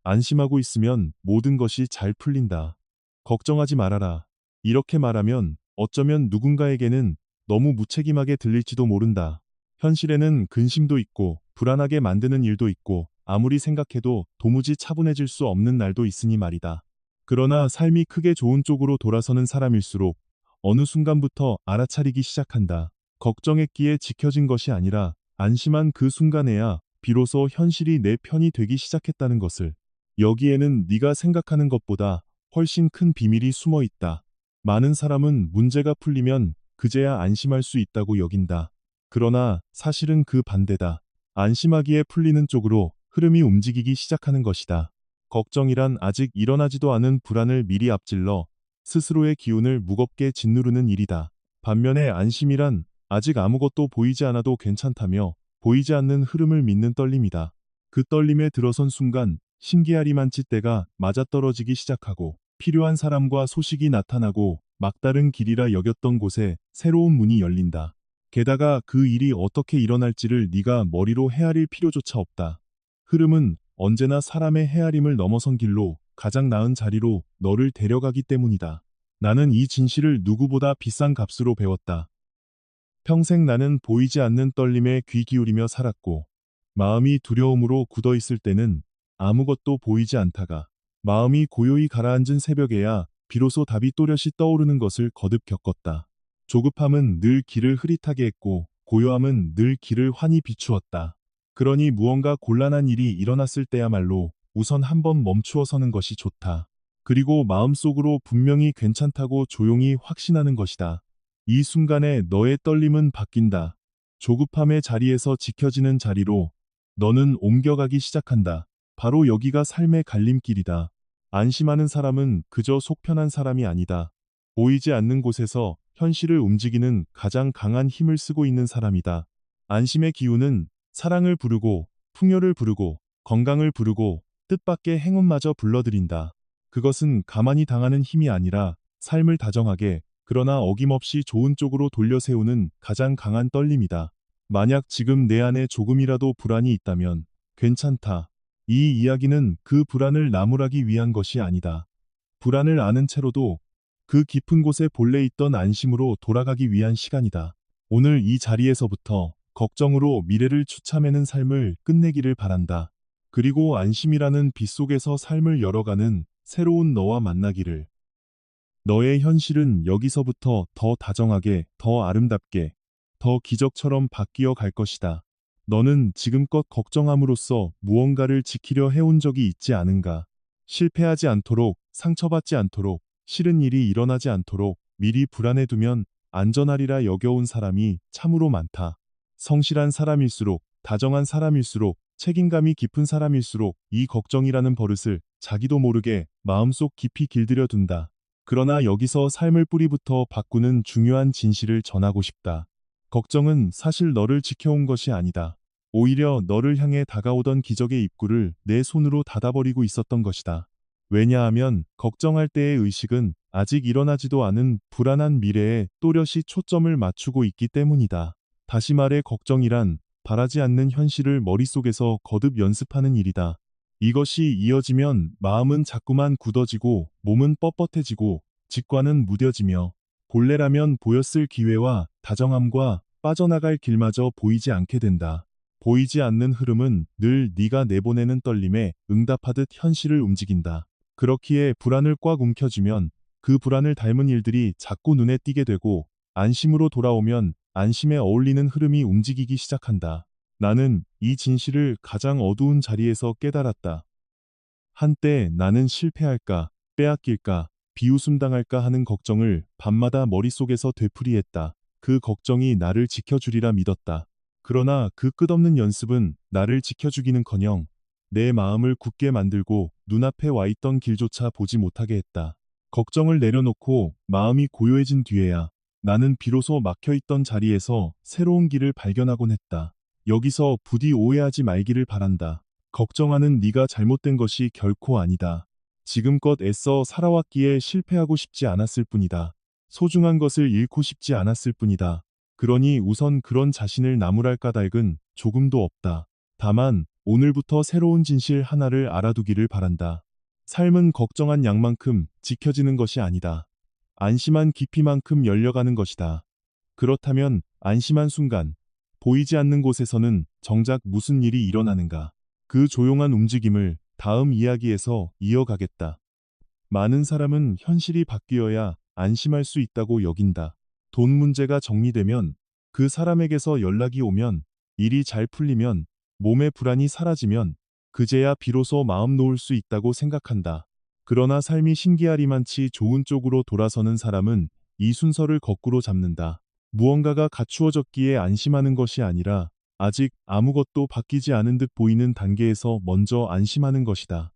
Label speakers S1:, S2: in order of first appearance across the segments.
S1: 안심하고 있으면 모든 것이 잘 풀린다. 걱정하지 말아라. 이렇게 말하면 어쩌면 누군가에게는 너무 무책임하게 들릴지도 모른다. 현실에는 근심도 있고 불안하게 만드는 일도 있고 아무리 생각해도 도무지 차분해질 수 없는 날도 있으니 말이다. 그러나 삶이 크게 좋은 쪽으로 돌아서는 사람일수록 어느 순간부터 알아차리기 시작한다. 걱정했기에 지켜진 것이 아니라 안심한 그 순간에야 비로소 현실이 내 편이 되기 시작했다는 것을. 여기에는 네가 생각하는 것보다 훨씬 큰 비밀이 숨어 있다. 많은 사람은 문제가 풀리면 그제야 안심할 수 있다고 여긴다. 그러나 사실은 그 반대다. 안심하기에 풀리는 쪽으로 흐름이 움직이기 시작하는 것이다. 걱정이란 아직 일어나지도 않은 불안을 미리 앞질러 스스로의 기운을 무겁게 짓누르는 일이다. 반면에 안심이란 아직 아무것도 보이지 않아도 괜찮다며 보이지 않는 흐름을 믿는 떨림이다. 그 떨림에 들어선 순간 신기하리만 칫대가 맞아떨어지기 시작하고 필요한 사람과 소식이 나타나고 막다른 길이라 여겼던 곳에 새로운 문이 열린다. 게다가 그 일이 어떻게 일어날지를 네가 머리로 헤아릴 필요조차 없다. 흐름은 언제나 사람의 헤아림을 넘어선 길로 가장 나은 자리로 너를 데려가기 때문이다. 나는 이 진실을 누구보다 비싼 값으로 배웠다. 평생 나는 보이지 않는 떨림에 귀 기울이며 살았고, 마음이 두려움으로 굳어 있을 때는 아무것도 보이지 않다가, 마음이 고요히 가라앉은 새벽에야 비로소 답이 또렷이 떠오르는 것을 거듭 겪었다. 조급함은 늘 길을 흐릿하게 했고, 고요함은 늘 길을 환히 비추었다. 그러니 무언가 곤란한 일이 일어났을 때야말로 우선 한번 멈추어 서는 것이 좋다. 그리고 마음속으로 분명히 괜찮다고 조용히 확신하는 것이다. 이 순간에 너의 떨림은 바뀐다. 조급함의 자리에서 지켜지는 자리로 너는 옮겨가기 시작한다. 바로 여기가 삶의 갈림길이다. 안심하는 사람은 그저 속편한 사람이 아니다. 보이지 않는 곳에서 현실을 움직이는 가장 강한 힘을 쓰고 있는 사람이다. 안심의 기운은 사랑을 부르고 풍요를 부르고 건강을 부르고 뜻밖의 행운마저 불러들인다. 그것은 가만히 당하는 힘이 아니라 삶을 다정하게 그러나 어김없이 좋은 쪽으로 돌려 세우는 가장 강한 떨림이다. 만약 지금 내 안에 조금이라도 불안이 있다면 괜찮다. 이 이야기는 그 불안을 나무라기 위한 것이 아니다. 불안을 아는 채로도 그 깊은 곳에 본래 있던 안심으로 돌아가기 위한 시간이다. 오늘 이 자리에서부터 걱정으로 미래를 추참해는 삶을 끝내기를 바란다. 그리고 안심이라는 빛 속에서 삶을 열어가는 새로운 너와 만나기를. 너의 현실은 여기서부터 더 다정하게, 더 아름답게, 더 기적처럼 바뀌어 갈 것이다. 너는 지금껏 걱정함으로써 무언가를 지키려 해온 적이 있지 않은가? 실패하지 않도록, 상처받지 않도록, 싫은 일이 일어나지 않도록 미리 불안해두면 안전하리라 여겨온 사람이 참으로 많다. 성실한 사람일수록, 다정한 사람일수록, 책임감이 깊은 사람일수록 이 걱정이라는 버릇을 자기도 모르게 마음속 깊이 길들여 둔다. 그러나 여기서 삶을 뿌리부터 바꾸는 중요한 진실을 전하고 싶다. 걱정은 사실 너를 지켜온 것이 아니다. 오히려 너를 향해 다가오던 기적의 입구를 내 손으로 닫아버리고 있었던 것이다. 왜냐하면 걱정할 때의 의식은 아직 일어나지도 않은 불안한 미래에 또렷이 초점을 맞추고 있기 때문이다. 다시 말해 걱정이란 바라지 않는 현실을 머릿속에서 거듭 연습하는 일이다. 이것이 이어지면 마음은 자꾸만 굳어지고 몸은 뻣뻣해지고 직관은 무뎌지며 본래라면 보였을 기회와 다정함과 빠져나갈 길마저 보이지 않게 된다. 보이지 않는 흐름은 늘 네가 내보내는 떨림에 응답하듯 현실을 움직인다. 그렇기에 불안을 꽉 움켜쥐면 그 불안을 닮은 일들이 자꾸 눈에 띄게 되고 안심으로 돌아오면 안심에 어울리는 흐름이 움직이기 시작한다. 나는 이 진실을 가장 어두운 자리에서 깨달았다. 한때 나는 실패할까, 빼앗길까, 비웃음당할까 하는 걱정을 밤마다 머릿속에서 되풀이했다. 그 걱정이 나를 지켜주리라 믿었다. 그러나 그 끝없는 연습은 나를 지켜주기는커녕 내 마음을 굳게 만들고 눈앞에 와 있던 길조차 보지 못하게 했다. 걱정을 내려놓고 마음이 고요해진 뒤에야 나는 비로소 막혀있던 자리에서 새로운 길을 발견하곤 했다. 여기서 부디 오해하지 말기를 바란다. 걱정하는 네가 잘못된 것이 결코 아니다. 지금껏 애써 살아왔기에 실패하고 싶지 않았을 뿐이다. 소중한 것을 잃고 싶지 않았을 뿐이다. 그러니 우선 그런 자신을 나무랄 까닭은 조금도 없다. 다만 오늘부터 새로운 진실 하나를 알아두기를 바란다. 삶은 걱정한 양만큼 지켜지는 것이 아니다. 안심한 깊이만큼 열려가는 것이다. 그렇다면 안심한 순간, 보이지 않는 곳에서는 정작 무슨 일이 일어나는가? 그 조용한 움직임을 다음 이야기에서 이어가겠다. 많은 사람은 현실이 바뀌어야 안심할 수 있다고 여긴다. 돈 문제가 정리되면, 그 사람에게서 연락이 오면, 일이 잘 풀리면, 몸의 불안이 사라지면, 그제야 비로소 마음 놓을 수 있다고 생각한다. 그러나 삶이 신기하리만치 좋은 쪽으로 돌아서는 사람은 이 순서를 거꾸로 잡는다. 무언가가 갖추어졌기에 안심하는 것이 아니라 아직 아무것도 바뀌지 않은 듯 보이는 단계에서 먼저 안심하는 것이다.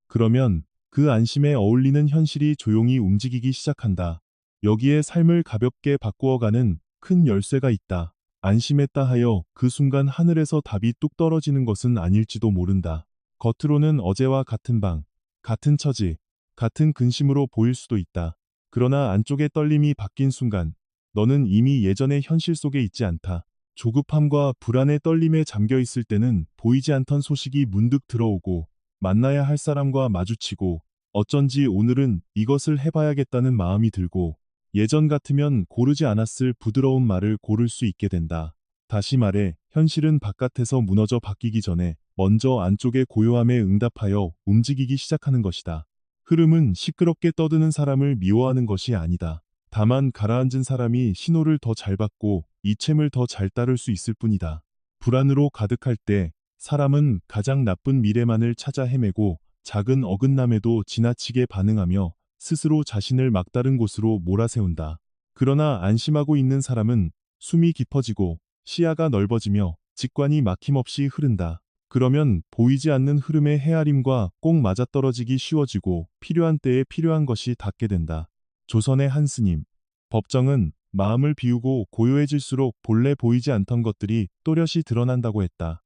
S1: 그러면 그 안심에 어울리는 현실이 조용히 움직이기 시작한다. 여기에 삶을 가볍게 바꾸어가는 큰 열쇠가 있다. 안심했다 하여 그 순간 하늘에서 답이 뚝 떨어지는 것은 아닐지도 모른다. 겉으로는 어제와 같은 방, 같은 처지, 같은 근심으로 보일 수도 있다. 그러나 안쪽의 떨림이 바뀐 순간, 너는 이미 예전의 현실 속에 있지 않다. 조급함과 불안의 떨림에 잠겨 있을 때는 보이지 않던 소식이 문득 들어오고, 만나야 할 사람과 마주치고, 어쩐지 오늘은 이것을 해봐야겠다는 마음이 들고, 예전 같으면 고르지 않았을 부드러운 말을 고를 수 있게 된다. 다시 말해, 현실은 바깥에서 무너져 바뀌기 전에 먼저 안쪽의 고요함에 응답하여 움직이기 시작하는 것이다. 흐름은 시끄럽게 떠드는 사람을 미워하는 것이 아니다. 다만 가라앉은 사람이 신호를 더 잘 받고 이챔을 더 잘 따를 수 있을 뿐이다. 불안으로 가득할 때 사람은 가장 나쁜 미래만을 찾아 헤매고 작은 어긋남에도 지나치게 반응하며 스스로 자신을 막다른 곳으로 몰아세운다. 그러나 안심하고 있는 사람은 숨이 깊어지고 시야가 넓어지며 직관이 막힘없이 흐른다. 그러면 보이지 않는 흐름의 헤아림과 꼭 맞아떨어지기 쉬워지고 필요한 때에 필요한 것이 닿게 된다. 조선의 한 스님, 법정은 마음을 비우고 고요해질수록 본래 보이지 않던 것들이 또렷이 드러난다고 했다.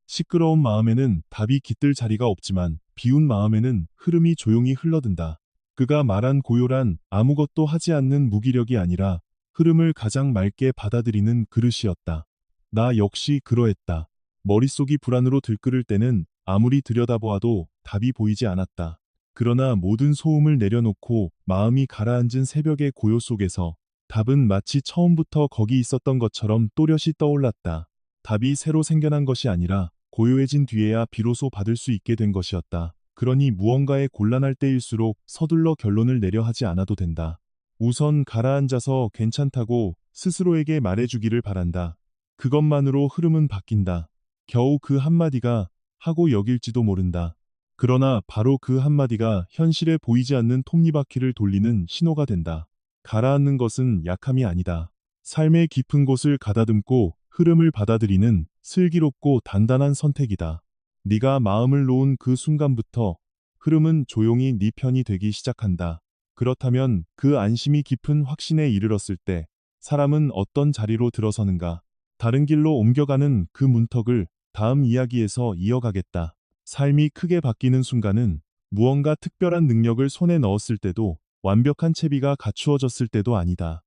S1: 시끄러운 마음에는 답이 깃들 자리가 없지만 비운 마음에는 흐름이 조용히 흘러든다. 그가 말한 고요란 아무것도 하지 않는 무기력이 아니라 흐름을 가장 맑게 받아들이는 그릇이었다. 나 역시 그러했다. 머릿속이 불안으로 들끓을 때는 아무리 들여다보아도 답이 보이지 않았다. 그러나 모든 소음을 내려놓고 마음이 가라앉은 새벽의 고요 속에서 답은 마치 처음부터 거기 있었던 것처럼 또렷이 떠올랐다. 답이 새로 생겨난 것이 아니라 고요해진 뒤에야 비로소 받을 수 있게 된 것이었다. 그러니 무언가에 곤란할 때일수록 서둘러 결론을 내려 하지 않아도 된다. 우선 가라앉아서 괜찮다고 스스로에게 말해주기를 바란다. 그것만으로 흐름은 바뀐다. 겨우 그 한마디가 하고 여길지도 모른다. 그러나 바로 그 한마디가 현실에 보이지 않는 톱니바퀴를 돌리는 신호가 된다. 가라앉는 것은 약함이 아니다. 삶의 깊은 곳을 가다듬고 흐름을 받아들이는 슬기롭고 단단한 선택이다. 네가 마음을 놓은 그 순간부터 흐름은 조용히 네 편이 되기 시작한다. 그렇다면 그 안심이 깊은 확신에 이르렀을 때 사람은 어떤 자리로 들어서는가? 다른 길로 옮겨가는 그 문턱을 다음 이야기에서 이어가겠다. 삶이 크게 바뀌는 순간은 무언가 특별한 능력을 손에 넣었을 때도 완벽한 채비가 갖추어졌을 때도 아니다.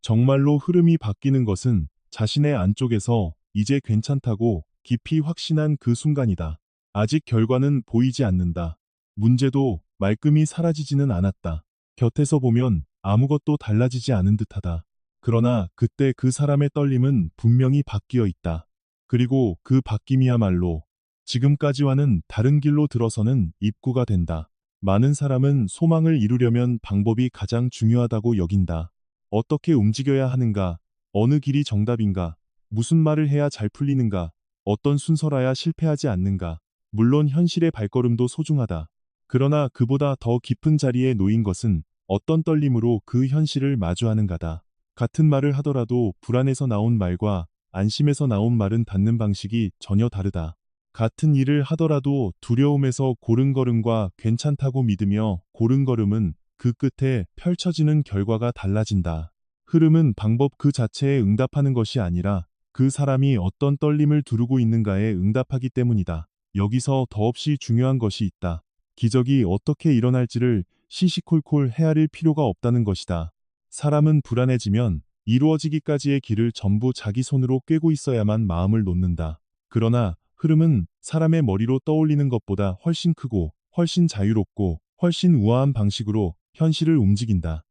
S1: 정말로 흐름이 바뀌는 것은 자신의 안쪽에서 이제 괜찮다고 깊이 확신한 그 순간이다. 아직 결과는 보이지 않는다. 문제도 말끔히 사라지지는 않았다. 곁에서 보면 아무것도 달라지지 않은 듯하다. 그러나 그때 그 사람의 떨림은 분명히 바뀌어 있다. 그리고 그 바뀜이야말로 지금까지와는 다른 길로 들어서는 입구가 된다. 많은 사람은 소망을 이루려면 방법이 가장 중요하다고 여긴다. 어떻게 움직여야 하는가? 어느 길이 정답인가? 무슨 말을 해야 잘 풀리는가? 어떤 순서라야 실패하지 않는가? 물론 현실의 발걸음도 소중하다. 그러나 그보다 더 깊은 자리에 놓인 것은 어떤 떨림으로 그 현실을 마주하는가다. 같은 말을 하더라도 불안에서 나온 말과 안심에서 나온 말은 닿는 방식이 전혀 다르다. 같은 일을 하더라도 두려움에서 고른 걸음과 괜찮다고 믿으며 고른 걸음은 그 끝에 펼쳐지는 결과가 달라진다. 흐름은 방법 그 자체에 응답하는 것이 아니라 그 사람이 어떤 떨림을 두르고 있는가에 응답하기 때문이다. 여기서 더없이 중요한 것이 있다. 기적이 어떻게 일어날지를 시시콜콜 헤아릴 필요가 없다는 것이다. 사람은 불안해지면 이루어지기까지의 길을 전부 자기 손으로 꿰고 있어야만 마음을 놓는다. 그러나 흐름은 사람의 머리로 떠올리는 것보다 훨씬 크고 훨씬 자유롭고 훨씬 우아한 방식으로 현실을 움직인다.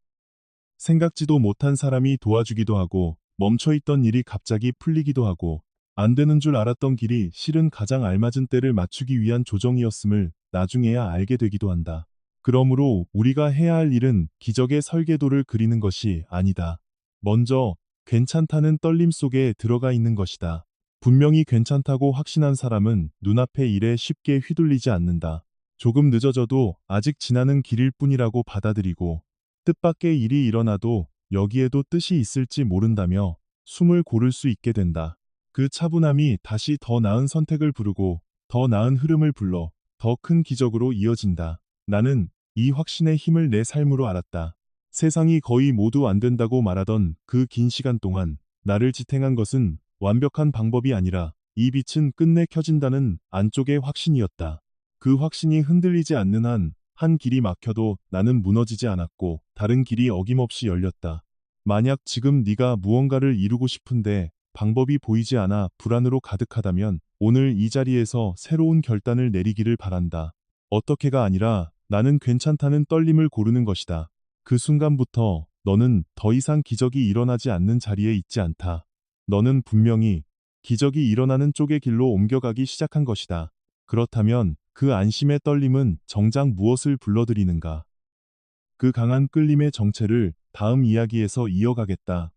S1: 생각지도 못한 사람이 도와주기도 하고 멈춰있던 일이 갑자기 풀리기도 하고 안 되는 줄 알았던 길이 실은 가장 알맞은 때를 맞추기 위한 조정이었음을 나중에야 알게 되기도 한다. 그러므로 우리가 해야 할 일은 기적의 설계도를 그리는 것이 아니다. 먼저 괜찮다는 떨림 속에 들어가 있는 것이다. 분명히 괜찮다고 확신한 사람은 눈앞의 일에 쉽게 휘둘리지 않는다. 조금 늦어져도 아직 지나는 길일 뿐이라고 받아들이고 뜻밖의 일이 일어나도 여기에도 뜻이 있을지 모른다며 숨을 고를 수 있게 된다. 그 차분함이 다시 더 나은 선택을 부르고 더 나은 흐름을 불러 더 큰 기적으로 이어진다. 나는 이 확신의 힘을 내 삶으로 알았다. 세상이 거의 모두 안 된다고 말하던 그 긴 시간 동안 나를 지탱한 것은 완벽한 방법이 아니라 이 빛은 끝내 켜진다는 안쪽의 확신이었다. 그 확신이 흔들리지 않는 한, 한 길이 막혀도 나는 무너지지 않았고 다른 길이 어김없이 열렸다. 만약 지금 네가 무언가를 이루고 싶은데 방법이 보이지 않아 불안으로 가득하다면 오늘 이 자리에서 새로운 결단을 내리기를 바란다. 어떻게가 아니라 나는 괜찮다는 떨림을 고르는 것이다. 그 순간부터 너는 더 이상 기적이 일어나지 않는 자리에 있지 않다. 너는 분명히 기적이 일어나는 쪽의 길로 옮겨가기 시작한 것이다. 그렇다면 그 안심의 떨림은 정작 무엇을 불러들이는가? 그 강한 끌림의 정체를 다음 이야기에서 이어가겠다.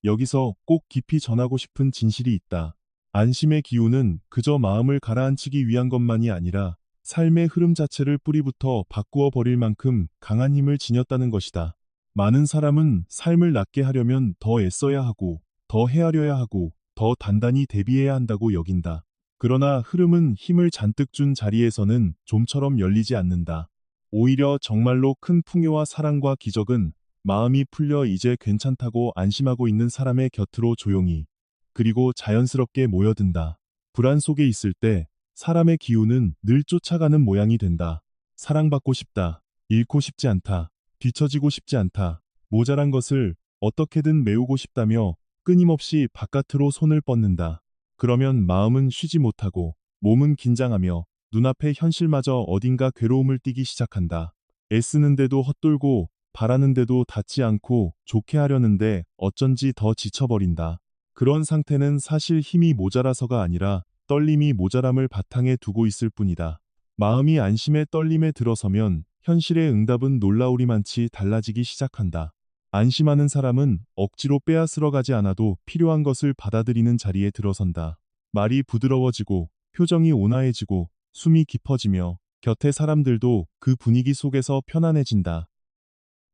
S1: 여기서 꼭 깊이 전하고 싶은 진실이 있다. 안심의 기운은 그저 마음을 가라앉히기 위한 것만이 아니라 삶의 흐름 자체를 뿌리부터 바꾸어 버릴 만큼 강한 힘을 지녔다는 것이다. 많은 사람은 삶을 낫게 하려면 더 애써야 하고, 더 헤아려야 하고, 더 단단히 대비해야 한다고 여긴다. 그러나 흐름은 힘을 잔뜩 준 자리에서는 좀처럼 열리지 않는다. 오히려 정말로 큰 풍요와 사랑과 기적은 마음이 풀려 이제 괜찮다고 안심하고 있는 사람의 곁으로 조용히, 그리고 자연스럽게 모여든다. 불안 속에 있을 때 사람의 기운은 늘 쫓아가는 모양이 된다. 사랑받고 싶다. 잃고 싶지 않다. 뒤처지고 싶지 않다. 모자란 것을 어떻게든 메우고 싶다며 끊임없이 바깥으로 손을 뻗는다. 그러면 마음은 쉬지 못하고 몸은 긴장하며 눈앞의 현실마저 어딘가 괴로움을 띠기 시작한다. 애쓰는데도 헛돌고 바라는데도 닿지 않고 좋게 하려는데 어쩐지 더 지쳐버린다. 그런 상태는 사실 힘이 모자라서가 아니라 떨림이 모자람을 바탕에 두고 있을 뿐이다. 마음이 안심의 떨림에 들어서면 현실의 응답은 놀라우리만치 달라지기 시작한다. 안심하는 사람은 억지로 빼앗으러 가지 않아도 필요한 것을 받아들이는 자리에 들어선다. 말이 부드러워지고 표정이 온화해지고 숨이 깊어지며 곁의 사람들도 그 분위기 속에서 편안해진다.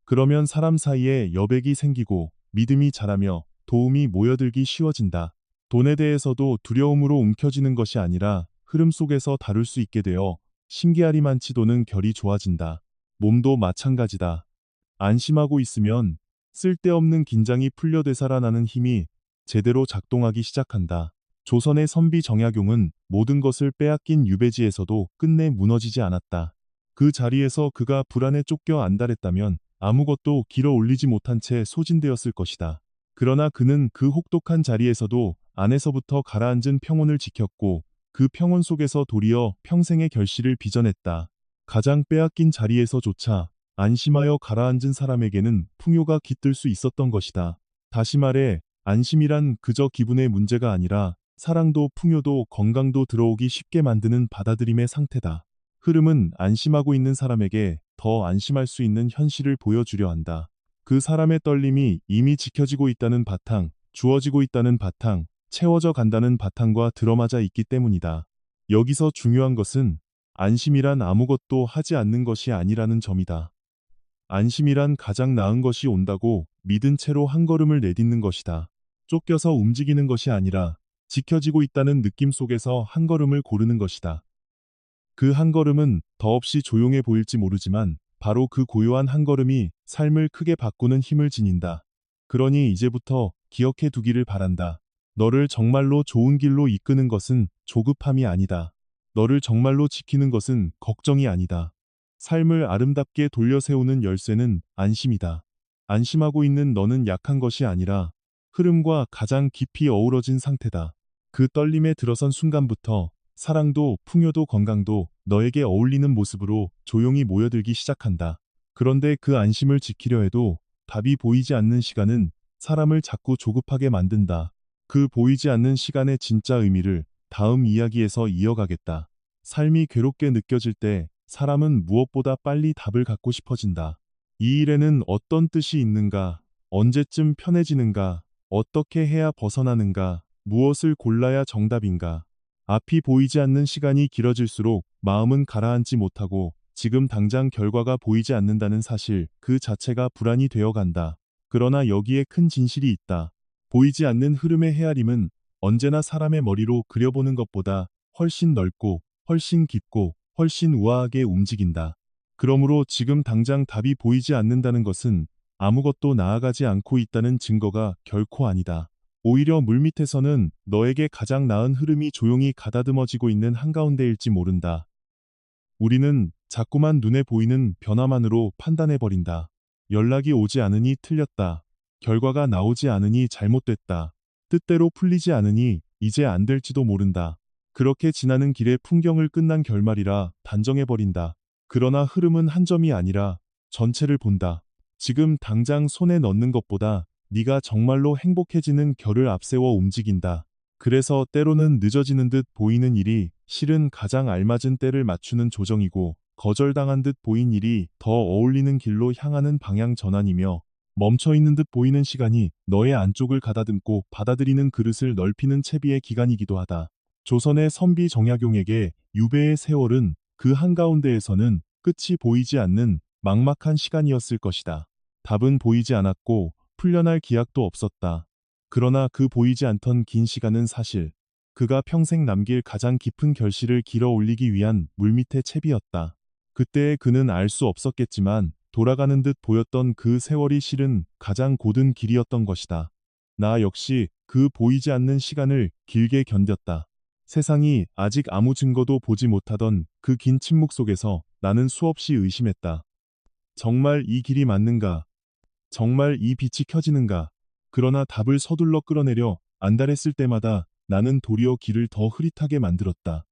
S1: 그러면 사람 사이에 여백이 생기고 믿음이 자라며 도움이 모여들기 쉬워진다. 돈에 대해서도 두려움으로 움켜쥐는 것이 아니라 흐름 속에서 다룰 수 있게 되어 신기하리만치 도는 결이 좋아진다. 몸도 마찬가지다. 안심하고 있으면 쓸데없는 긴장이 풀려 되살아나는 힘이 제대로 작동하기 시작한다. 조선의 선비 정약용은 모든 것을 빼앗긴 유배지에서도 끝내 무너지지 않았다. 그 자리에서 그가 불안에 쫓겨 안달했다면 아무것도 길어 올리지 못한 채 소진되었을 것이다. 그러나 그는 그 혹독한 자리에서도 안에서부터 가라앉은 평온을 지켰고 그 평온 속에서 도리어 평생의 결실을 빚어냈다. 가장 빼앗긴 자리에서조차 안심하여 가라앉은 사람에게는 풍요가 깃들 수 있었던 것이다. 다시 말해 안심이란 그저 기분의 문제가 아니라 사랑도 풍요도 건강도 들어오기 쉽게 만드는 받아들임의 상태다. 흐름은 안심하고 있는 사람에게 더 안심할 수 있는 현실을 보여주려 한다. 그 사람의 떨림이 이미 지켜지고 있다는 바탕, 주어지고 있다는 바탕, 채워져 간다는 바탕과 들어맞아 있기 때문이다. 여기서 중요한 것은 안심이란 아무것도 하지 않는 것이 아니라는 점이다. 안심이란 가장 나은 것이 온다고 믿은 채로 한 걸음을 내딛는 것이다. 쫓겨서 움직이는 것이 아니라 지켜지고 있다는 느낌 속에서 한 걸음을 고르는 것이다. 그 한 걸음은 더없이 조용해 보일지 모르지만 바로 그 고요한 한 걸음이 삶을 크게 바꾸는 힘을 지닌다. 그러니 이제부터 기억해 두기를 바란다. 너를 정말로 좋은 길로 이끄는 것은 조급함이 아니다. 너를 정말로 지키는 것은 걱정이 아니다. 삶을 아름답게 돌려 세우는 열쇠는 안심이다. 안심하고 있는 너는 약한 것이 아니라 흐름과 가장 깊이 어우러진 상태다. 그 떨림에 들어선 순간부터 사랑도 풍요도 건강도 너에게 어울리는 모습으로 조용히 모여들기 시작한다. 그런데 그 안심을 지키려 해도 답이 보이지 않는 시간은 사람을 자꾸 조급하게 만든다. 그 보이지 않는 시간의 진짜 의미를 다음 이야기에서 이어가겠다. 삶이 괴롭게 느껴질 때 사람은 무엇보다 빨리 답을 갖고 싶어진다. 이 일에는 어떤 뜻이 있는가? 언제쯤 편해지는가? 어떻게 해야 벗어나는가? 무엇을 골라야 정답인가? 앞이 보이지 않는 시간이 길어질수록 마음은 가라앉지 못하고 지금 당장 결과가 보이지 않는다는 사실 그 자체가 불안이 되어 간다. 그러나 여기에 큰 진실이 있다. 보이지 않는 흐름의 헤아림은 언제나 사람의 머리로 그려보는 것보다 훨씬 넓고 훨씬 깊고 훨씬 우아하게 움직인다. 그러므로 지금 당장 답이 보이지 않는다는 것은 아무것도 나아가지 않고 있다는 증거가 결코 아니다. 오히려 물밑에서는 너에게 가장 나은 흐름이 조용히 가다듬어지고 있는 한가운데일지 모른다. 우리는 자꾸만 눈에 보이는 변화만으로 판단해버린다. 연락이 오지 않으니 틀렸다. 결과가 나오지 않으니 잘못됐다. 뜻대로 풀리지 않으니 이제 안 될지도 모른다. 그렇게 지나는 길의 풍경을 끝난 결말이라 단정해버린다. 그러나 흐름은 한 점이 아니라 전체를 본다. 지금 당장 손에 넣는 것보다 네가 정말로 행복해지는 결을 앞세워 움직인다. 그래서 때로는 늦어지는 듯 보이는 일이 실은 가장 알맞은 때를 맞추는 조정이고, 거절당한 듯 보인 일이 더 어울리는 길로 향하는 방향 전환이며, 멈춰있는 듯 보이는 시간이 너의 안쪽을 가다듬고 받아들이는 그릇을 넓히는 채비의 기간이기도 하다. 조선의 선비 정약용에게 유배의 세월은 그 한가운데에서는 끝이 보이지 않는 막막한 시간이었을 것이다. 답은 보이지 않았고 풀려날 기약도 없었다. 그러나 그 보이지 않던 긴 시간은 사실 그가 평생 남길 가장 깊은 결실을 길어 올리기 위한 물밑의 채비였다. 그때의 그는 알 수 없었겠지만 돌아가는 듯 보였던 그 세월이 실은 가장 고든 길이었던 것이다. 나 역시 그 보이지 않는 시간을 길게 견뎠다. 세상이 아직 아무 증거도 보지 못하던 그 긴 침묵 속에서 나는 수없이 의심했다. 정말 이 길이 맞는가? 정말 이 빛이 켜지는가? 그러나 답을 서둘러 끌어내려 안달했을 때마다 나는 도리어 길을 더 흐릿하게 만들었다.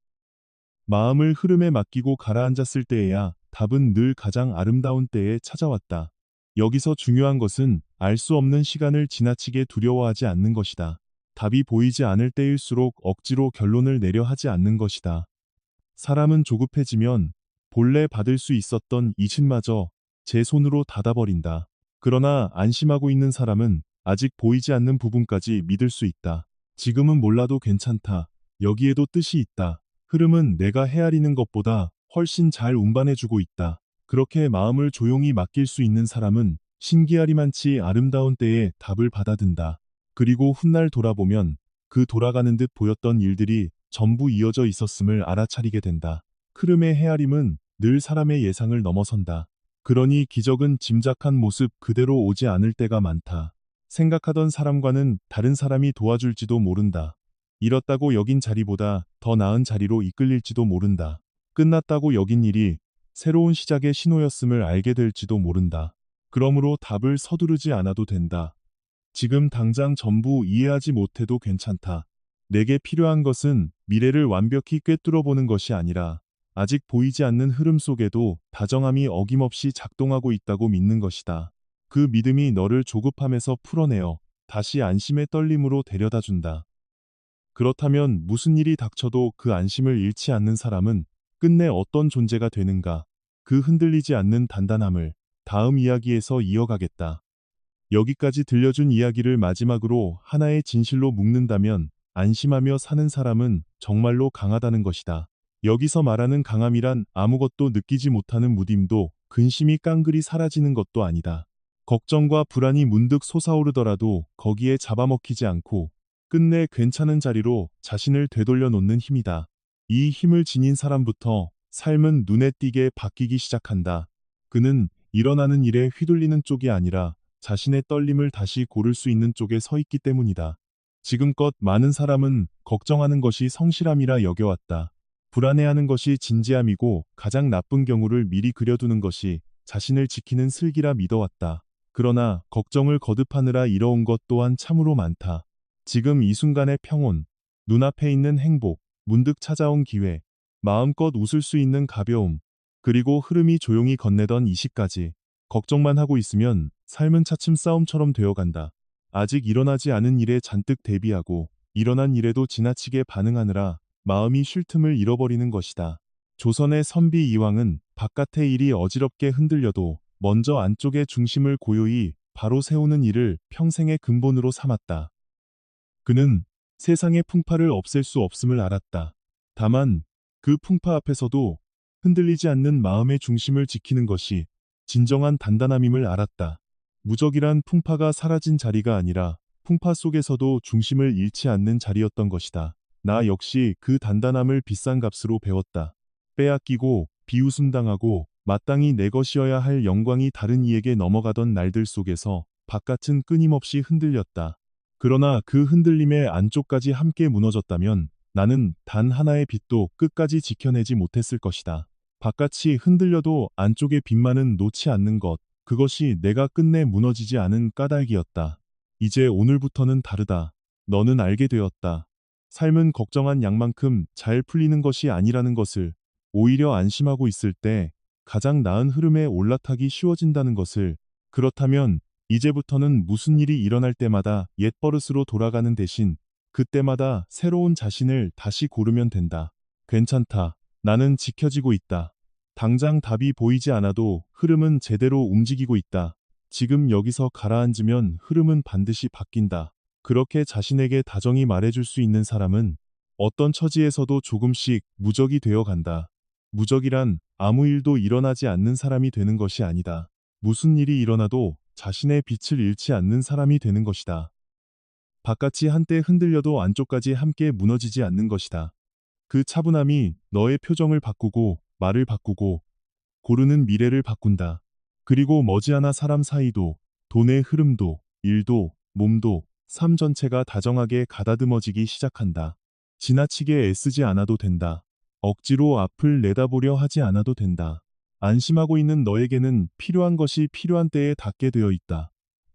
S1: 마음을 흐름에 맡기고 가라앉았을 때에야 답은 늘 가장 아름다운 때에 찾아왔다. 여기서 중요한 것은 알 수 없는 시간을 지나치게 두려워하지 않는 것이다. 답이 보이지 않을 때일수록 억지로 결론을 내려 하지 않는 것이다. 사람은 조급해지면 본래 받을 수 있었던 이신마저 제 손으로 닫아버린다. 그러나 안심하고 있는 사람은 아직 보이지 않는 부분까지 믿을 수 있다. 지금은 몰라도 괜찮다. 여기에도 뜻이 있다. 흐름은 내가 헤아리는 것보다 훨씬 잘 운반해주고 있다. 그렇게 마음을 조용히 맡길 수 있는 사람은 신기하리만치 아름다운 때에 답을 받아든다. 그리고 훗날 돌아보면 그 돌아가는 듯 보였던 일들이 전부 이어져 있었음을 알아차리게 된다. 흐름의 헤아림은 늘 사람의 예상을 넘어선다. 그러니 기적은 짐작한 모습 그대로 오지 않을 때가 많다. 생각하던 사람과는 다른 사람이 도와줄지도 모른다. 잃었다고 여긴 자리보다 더 나은 자리로 이끌릴지도 모른다. 끝났다고 여긴 일이 새로운 시작의 신호였음을 알게 될지도 모른다. 그러므로 답을 서두르지 않아도 된다. 지금 당장 전부 이해하지 못해도 괜찮다. 내게 필요한 것은 미래를 완벽히 꿰뚫어 보는 것이 아니라 아직 보이지 않는 흐름 속에도 다정함이 어김없이 작동하고 있다고 믿는 것이다. 그 믿음이 너를 조급함에서 풀어내어 다시 안심의 떨림으로 데려다 준다. 그렇다면 무슨 일이 닥쳐도 그 안심을 잃지 않는 사람은 끝내 어떤 존재가 되는가? 그 흔들리지 않는 단단함을 다음 이야기에서 이어가겠다. 여기까지 들려준 이야기를 마지막으로 하나의 진실로 묶는다면 안심하며 사는 사람은 정말로 강하다는 것이다. 여기서 말하는 강함이란 아무것도 느끼지 못하는 무딤도 근심이 깡그리 사라지는 것도 아니다. 걱정과 불안이 문득 솟아오르더라도 거기에 잡아먹히지 않고 끝내 괜찮은 자리로 자신을 되돌려 놓는 힘이다. 이 힘을 지닌 사람부터 삶은 눈에 띄게 바뀌기 시작한다. 그는 일어나는 일에 휘둘리는 쪽이 아니라 자신의 떨림을 다시 고를 수 있는 쪽에 서 있기 때문이다. 지금껏 많은 사람은 걱정하는 것이 성실함이라 여겨왔다. 불안해하는 것이 진지함이고 가장 나쁜 경우를 미리 그려두는 것이 자신을 지키는 슬기라 믿어왔다. 그러나 걱정을 거듭하느라 이뤄온 것 또한 참으로 많다. 지금 이 순간의 평온, 눈앞에 있는 행복, 문득 찾아온 기회, 마음껏 웃을 수 있는 가벼움, 그리고 흐름이 조용히 건네던 이 시까지 걱정만 하고 있으면 삶은 차츰 싸움처럼 되어간다. 아직 일어나지 않은 일에 잔뜩 대비하고 일어난 일에도 지나치게 반응하느라 마음이 쉴 틈을 잃어버리는 것이다. 조선의 선비 이황은 바깥의 일이 어지럽게 흔들려도 먼저 안쪽의 중심을 고요히 바로 세우는 일을 평생의 근본으로 삼았다. 그는 세상의 풍파를 없앨 수 없음을 알았다. 다만 그 풍파 앞에서도 흔들리지 않는 마음의 중심을 지키는 것이 진정한 단단함임을 알았다. 무적이란 풍파가 사라진 자리가 아니라 풍파 속에서도 중심을 잃지 않는 자리였던 것이다. 나 역시 그 단단함을 비싼 값으로 배웠다. 빼앗기고 비웃음당하고 마땅히 내 것이어야 할 영광이 다른 이에게 넘어가던 날들 속에서 바깥은 끊임없이 흔들렸다. 그러나 그 흔들림의 안쪽까지 함께 무너졌다면 나는 단 하나의 빛도 끝까지 지켜내지 못했을 것이다. 바깥이 흔들려도 안쪽의 빛만은 놓지 않는 것, 그것이 내가 끝내 무너지지 않은 까닭이었다. 이제 오늘부터는 다르다. 너는 알게 되었다. 삶은 걱정한 양만큼 잘 풀리는 것이 아니라는 것을, 오히려 안심하고 있을 때 가장 나은 흐름에 올라타기 쉬워진다는 것을. 그렇다면 이제부터는 무슨 일이 일어날 때마다 옛버릇으로 돌아가는 대신 그때마다 새로운 자신을 다시 고르면 된다. 괜찮다. 나는 지켜지고 있다. 당장 답이 보이지 않아도 흐름은 제대로 움직이고 있다. 지금 여기서 가라앉으면 흐름은 반드시 바뀐다. 그렇게 자신에게 다정히 말해줄 수 있는 사람은 어떤 처지에서도 조금씩 무적이 되어 간다. 무적이란 아무 일도 일어나지 않는 사람이 되는 것이 아니다. 무슨 일이 일어나도 자신의 빛을 잃지 않는 사람이 되는 것이다. 바깥이 한때 흔들려도 안쪽까지 함께 무너지지 않는 것이다. 그 차분함이 너의 표정을 바꾸고 말을 바꾸고 고르는 미래를 바꾼다. 그리고 머지않아 사람 사이도, 돈의 흐름도, 일도, 몸도, 삶 전체가 다정하게 가다듬어지기 시작한다. 지나치게 애쓰지 않아도 된다. 억지로 앞을 내다보려 하지 않아도 된다. 안심하고 있는 너에게는 필요한 것이 필요한 때에 닿게 되어 있다.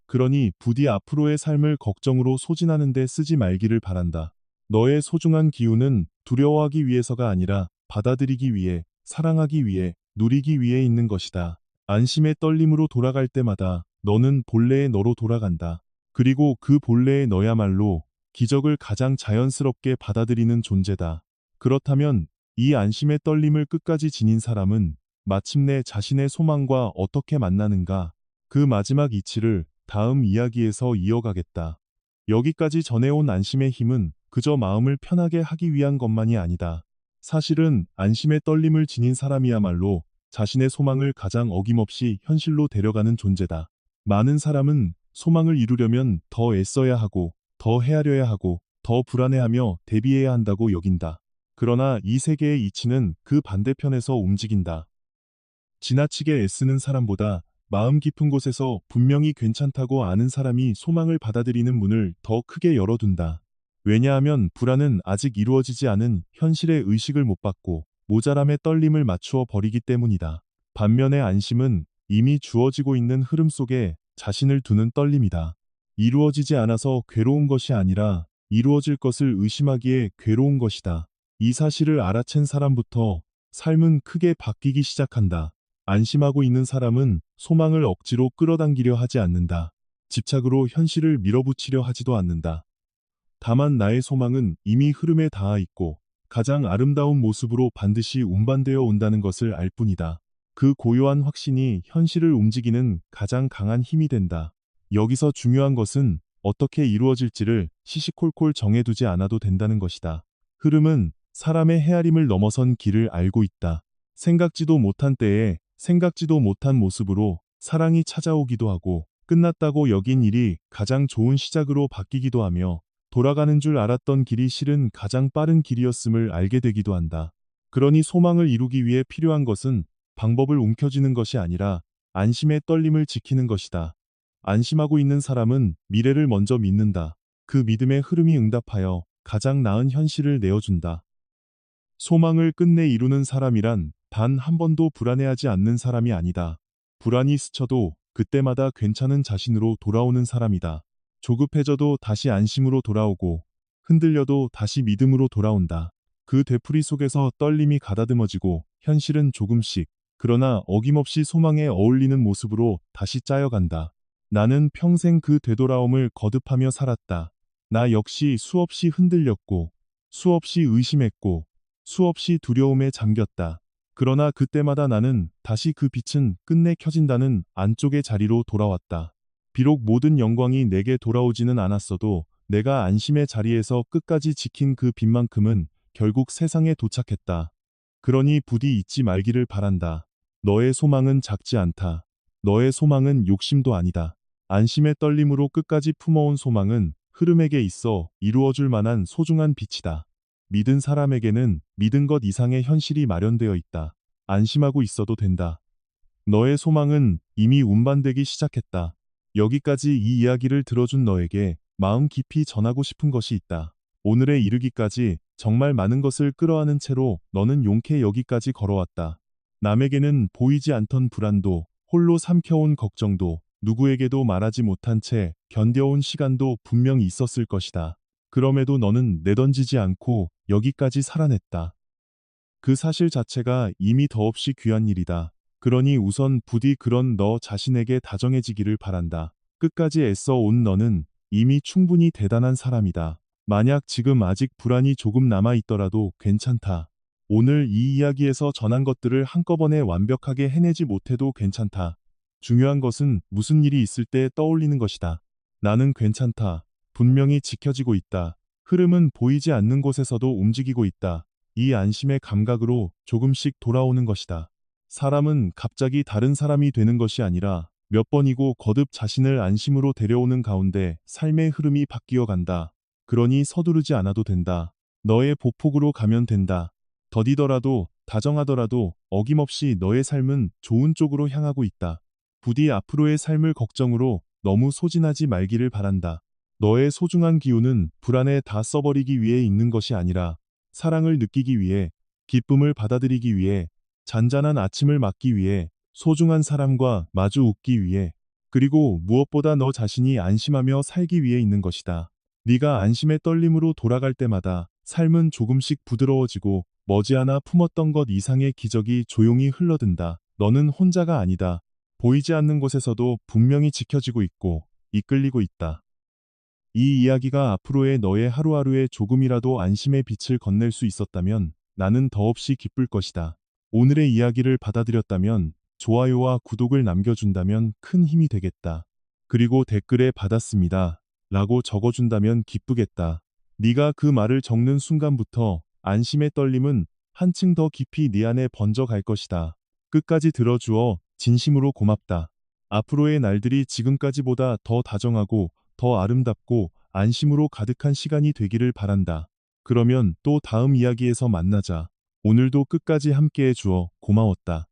S1: 그러니 부디 앞으로의 삶을 걱정으로 소진하는 데 쓰지 말기를 바란다. 너의 소중한 기운은 두려워하기 위해서가 아니라 받아들이기 위해, 사랑하기 위해, 누리기 위해 있는 것이다. 안심의 떨림으로 돌아갈 때마다 너는 본래의 너로 돌아간다. 그리고 그 본래의 너야말로 기적을 가장 자연스럽게 받아들이는 존재다. 그렇다면 이 안심의 떨림을 끝까지 지닌 사람은 마침내 자신의 소망과 어떻게 만나는가? 그 마지막 이치를 다음 이야기에서 이어가겠다. 여기까지 전해온 안심의 힘은 그저 마음을 편하게 하기 위한 것만이 아니다. 사실은 안심의 떨림을 지닌 사람이야말로 자신의 소망을 가장 어김없이 현실로 데려가는 존재다. 많은 사람은 소망을 이루려면 더 애써야 하고, 더 헤아려야 하고, 더 불안해하며 대비해야 한다고 여긴다. 그러나 이 세계의 이치는 그 반대편에서 움직인다. 지나치게 애쓰는 사람보다 마음 깊은 곳에서 분명히 괜찮다고 아는 사람이 소망을 받아들이는 문을 더 크게 열어둔다. 왜냐하면 불안은 아직 이루어지지 않은 현실의 의식을 못 받고 모자람의 떨림을 맞추어 버리기 때문이다. 반면에 안심은 이미 주어지고 있는 흐름 속에 자신을 두는 떨림이다. 이루어지지 않아서 괴로운 것이 아니라 이루어질 것을 의심하기에 괴로운 것이다. 이 사실을 알아챈 사람부터 삶은 크게 바뀌기 시작한다. 안심하고 있는 사람은 소망을 억지로 끌어당기려 하지 않는다. 집착으로 현실을 밀어붙이려 하지도 않는다. 다만 나의 소망은 이미 흐름에 닿아 있고 가장 아름다운 모습으로 반드시 운반되어 온다는 것을 알 뿐이다. 그 고요한 확신이 현실을 움직이는 가장 강한 힘이 된다. 여기서 중요한 것은 어떻게 이루어질지를 시시콜콜 정해두지 않아도 된다는 것이다. 흐름은 사람의 헤아림을 넘어선 길을 알고 있다. 생각지도 못한 때에 생각지도 못한 모습으로 사랑이 찾아오기도 하고 끝났다고 여긴 일이 가장 좋은 시작으로 바뀌기도 하며 돌아가는 줄 알았던 길이 실은 가장 빠른 길이었음을 알게 되기도 한다. 그러니 소망을 이루기 위해 필요한 것은 방법을 움켜쥐는 것이 아니라 안심의 떨림을 지키는 것이다. 안심하고 있는 사람은 미래를 먼저 믿는다. 그 믿음의 흐름이 응답하여 가장 나은 현실을 내어준다. 소망을 끝내 이루는 사람이란 단 한 번도 불안해하지 않는 사람이 아니다. 불안이 스쳐도 그때마다 괜찮은 자신으로 돌아오는 사람이다. 조급해져도 다시 안심으로 돌아오고 흔들려도 다시 믿음으로 돌아온다. 그 되풀이 속에서 떨림이 가다듬어지고 현실은 조금씩, 그러나 어김없이 소망에 어울리는 모습으로 다시 짜여간다. 나는 평생 그 되돌아옴을 거듭하며 살았다. 나 역시 수없이 흔들렸고, 수없이 의심했고, 수없이 두려움에 잠겼다. 그러나 그때마다 나는 다시 그 빛은 끝내 켜진다는 안쪽의 자리로 돌아왔다. 비록 모든 영광이 내게 돌아오지는 않았어도 내가 안심의 자리에서 끝까지 지킨 그 빛만큼은 결국 세상에 도착했다. 그러니 부디 잊지 말기를 바란다. 너의 소망은 작지 않다. 너의 소망은 욕심도 아니다. 안심의 떨림으로 끝까지 품어온 소망은 흐름에게 있어 이루어줄 만한 소중한 빛이다. 믿은 사람에게는 믿은 것 이상의 현실이 마련되어 있다. 안심하고 있어도 된다. 너의 소망은 이미 운반되기 시작했다. 여기까지 이 이야기를 들어준 너에게 마음 깊이 전하고 싶은 것이 있다. 오늘에 이르기까지 정말 많은 것을 끌어안은 채로 너는 용케 여기까지 걸어왔다. 남에게는 보이지 않던 불안도, 홀로 삼켜온 걱정도, 누구에게도 말하지 못한 채 견뎌온 시간도 분명히 있었을 것이다. 그럼에도 너는 내던지지 않고 여기까지 살아냈다. 그 사실 자체가 이미 더없이 귀한 일이다. 그러니 우선 부디 그런 너 자신에게 다정해지기를 바란다. 끝까지 애써 온 너는 이미 충분히 대단한 사람이다. 만약 지금 아직 불안이 조금 남아있더라도 괜찮다. 오늘 이 이야기에서 전한 것들을 한꺼번에 완벽하게 해내지 못해도 괜찮다. 중요한 것은 무슨 일이 있을 때 떠올리는 것이다. 나는 괜찮다. 분명히 지켜지고 있다. 흐름은 보이지 않는 곳에서도 움직이고 있다. 이 안심의 감각으로 조금씩 돌아오는 것이다. 사람은 갑자기 다른 사람이 되는 것이 아니라 몇 번이고 거듭 자신을 안심으로 데려오는 가운데 삶의 흐름이 바뀌어 간다. 그러니 서두르지 않아도 된다. 너의 보폭으로 가면 된다. 더디더라도 다정하더라도 어김없이 너의 삶은 좋은 쪽으로 향하고 있다. 부디 앞으로의 삶을 걱정으로 너무 소진하지 말기를 바란다. 너의 소중한 기운은 불안에 다 써버리기 위해 있는 것이 아니라 사랑을 느끼기 위해, 기쁨을 받아들이기 위해, 잔잔한 아침을 맞기 위해, 소중한 사람과 마주 웃기 위해, 그리고 무엇보다 너 자신이 안심하며 살기 위해 있는 것이다. 네가 안심의 떨림으로 돌아갈 때마다 삶은 조금씩 부드러워지고 머지않아 품었던 것 이상의 기적이 조용히 흘러든다. 너는 혼자가 아니다. 보이지 않는 곳에서도 분명히 지켜지고 있고 이끌리고 있다. 이 이야기가 앞으로의 너의 하루하루에 조금이라도 안심의 빛을 건넬 수 있었다면 나는 더없이 기쁠 것이다. 오늘의 이야기를 받아들였다면 좋아요와 구독을 남겨준다면 큰 힘이 되겠다. 그리고 댓글에 받았습니다. 라고 적어준다면 기쁘겠다. 네가 그 말을 적는 순간부터 안심의 떨림은 한층 더 깊이 네 안에 번져갈 것이다. 끝까지 들어주어 진심으로 고맙다. 앞으로의 날들이 지금까지보다 더 다정하고 더 아름답고 안심으로 가득한 시간이 되기를 바란다. 그러면 또 다음 이야기에서 만나자. 오늘도 끝까지 함께해 주어 고마웠다.